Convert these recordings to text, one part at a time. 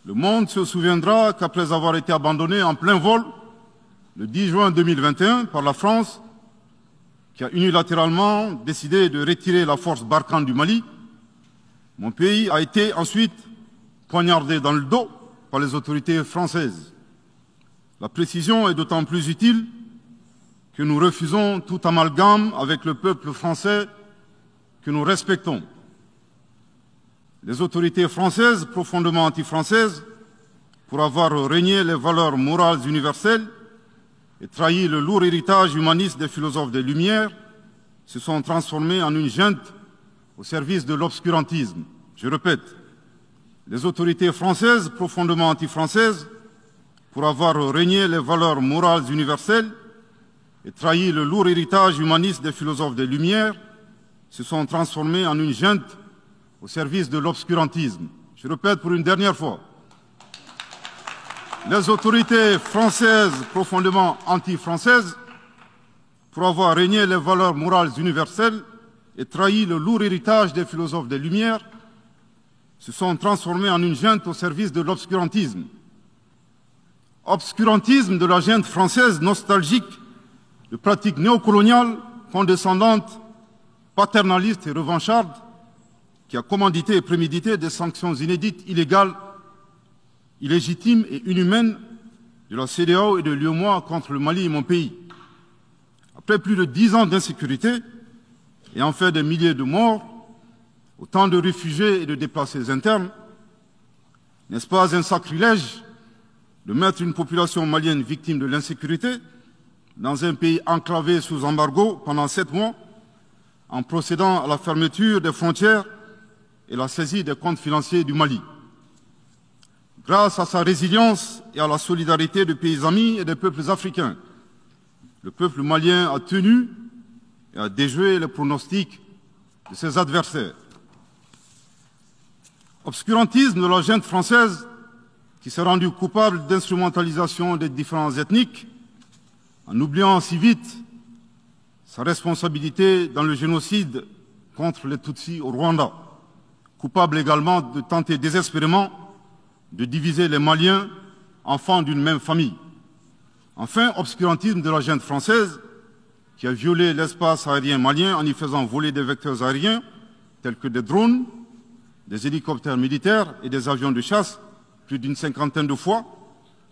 Le monde se souviendra qu'après avoir été abandonné en plein vol, le 10 juin 2021, par la France, qui a unilatéralement décidé de retirer la force Barkhane du Mali, mon pays a été ensuite poignardé dans le dos par les autorités françaises. La précision est d'autant plus utile que nous refusons tout amalgame avec le peuple français que nous respectons. Les autorités françaises, profondément anti-françaises, pour avoir régné les valeurs morales universelles et trahi le lourd héritage humaniste des philosophes des Lumières, se sont transformées en une junte au service de l'obscurantisme. Je répète, les autorités françaises, profondément anti-françaises, pour avoir régné les valeurs morales universelles et trahi le lourd héritage humaniste des philosophes des Lumières, se sont transformées en une junte au service de l'obscurantisme. Je répète pour une dernière fois. Les autorités françaises, profondément anti-françaises, pour avoir régné les valeurs morales universelles et trahi le lourd héritage des philosophes des Lumières, se sont transformées en une junte au service de l'obscurantisme. Obscurantisme de la junte française nostalgique de pratiques néocoloniales, condescendantes, paternalistes et revanchardes, qui a commandité et prémédité des sanctions inédites, illégales, illégitimes et inhumaines de la CEDEAO et de l'UEMOA contre le Mali et mon pays. Après plus de 10 ans d'insécurité et en fait des milliers de morts, autant de réfugiés et de déplacés internes, n'est-ce pas un sacrilège de mettre une population malienne victime de l'insécurité dans un pays enclavé sous embargo pendant 7 mois, en procédant à la fermeture des frontières et la saisie des comptes financiers du Mali. Grâce à sa résilience et à la solidarité de pays amis et des peuples africains, le peuple malien a tenu et a déjoué les pronostics de ses adversaires. Obscurantisme de la junte française qui s'est rendue coupable d'instrumentalisation des différences ethniques, en oubliant si vite sa responsabilité dans le génocide contre les Tutsis au Rwanda, coupable également de tenter désespérément de diviser les Maliens, enfants d'une même famille. Enfin, obscurantisme de la junte française qui a violé l'espace aérien malien en y faisant voler des vecteurs aériens tels que des drones, des hélicoptères militaires et des avions de chasse plus d'une 50aine de fois,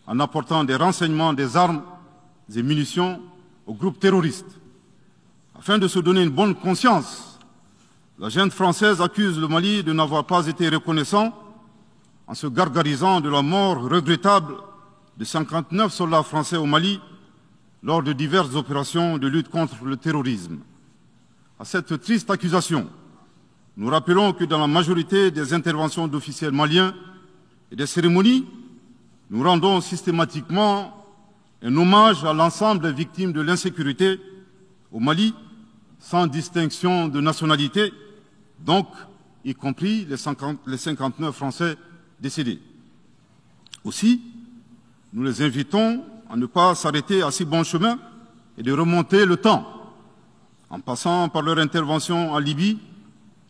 en apportant des renseignements, des armes et munitions aux groupes terroristes. Afin de se donner une bonne conscience, la junte française accuse le Mali de n'avoir pas été reconnaissant en se gargarisant de la mort regrettable de 59 soldats français au Mali lors de diverses opérations de lutte contre le terrorisme. À cette triste accusation, nous rappelons que dans la majorité des interventions d'officiels maliens et des cérémonies, nous rendons systématiquement un hommage à l'ensemble des victimes de l'insécurité au Mali, sans distinction de nationalité, donc y compris les 59 Français décédés. Aussi, nous les invitons à ne pas s'arrêter à si bon chemin et de remonter le temps, en passant par leur intervention en Libye,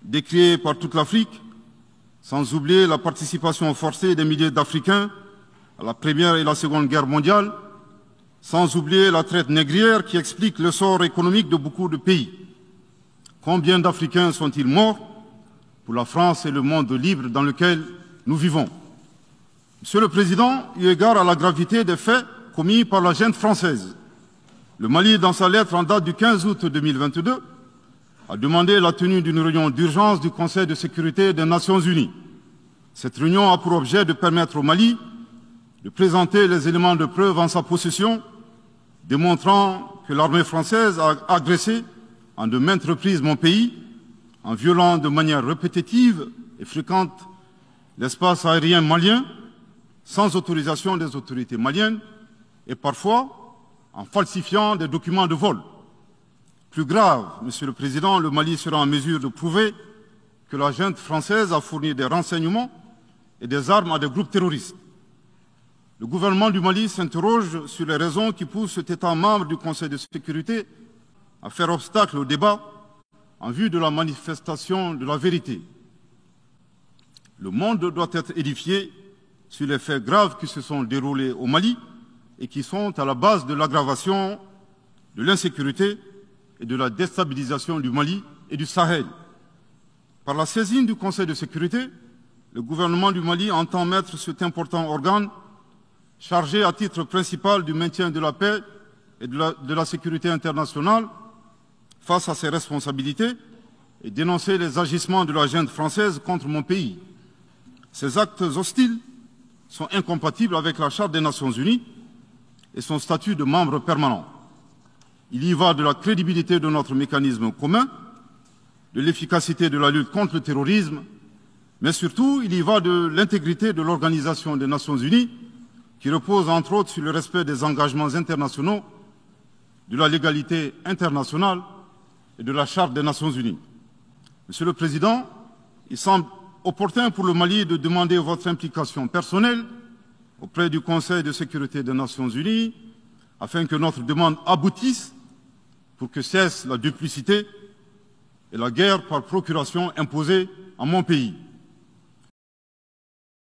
décriée par toute l'Afrique, sans oublier la participation forcée des milliers d'Africains à la Première et la Seconde Guerre mondiale, sans oublier la traite négrière qui explique le sort économique de beaucoup de pays. Combien d'Africains sont-ils morts pour la France et le monde libre dans lequel nous vivons? Monsieur le Président, eu égard à la gravité des faits commis par la junte française, le Mali, dans sa lettre en date du 15 août 2022, a demandé la tenue d'une réunion d'urgence du Conseil de sécurité des Nations Unies. Cette réunion a pour objet de permettre au Mali de présenter les éléments de preuve en sa possession, démontrant que l'armée française a agressé en de maintes reprises mon pays, en violant de manière répétitive et fréquente l'espace aérien malien, sans autorisation des autorités maliennes, et parfois en falsifiant des documents de vol. Plus grave, Monsieur le Président, le Mali sera en mesure de prouver que la junte française a fourni des renseignements et des armes à des groupes terroristes. Le gouvernement du Mali s'interroge sur les raisons qui poussent cet État membre du Conseil de sécurité à faire obstacle au débat en vue de la manifestation de la vérité. Le monde doit être édifié sur les faits graves qui se sont déroulés au Mali et qui sont à la base de l'aggravation de l'insécurité et de la déstabilisation du Mali et du Sahel. Par la saisine du Conseil de sécurité, le gouvernement du Mali entend mettre cet important organe chargé à titre principal du maintien de la paix et de la sécurité internationale face à ses responsabilités et dénoncer les agissements de la junte française contre mon pays. Ces actes hostiles sont incompatibles avec la Charte des Nations Unies et son statut de membre permanent. Il y va de la crédibilité de notre mécanisme commun, de l'efficacité de la lutte contre le terrorisme, mais surtout, il y va de l'intégrité de l'Organisation des Nations Unies, qui repose entre autres sur le respect des engagements internationaux, de la légalité internationale et de la Charte des Nations Unies. Monsieur le Président, il semble opportun pour le Mali de demander votre implication personnelle auprès du Conseil de sécurité des Nations Unies afin que notre demande aboutisse pour que cesse la duplicité et la guerre par procuration imposée à mon pays.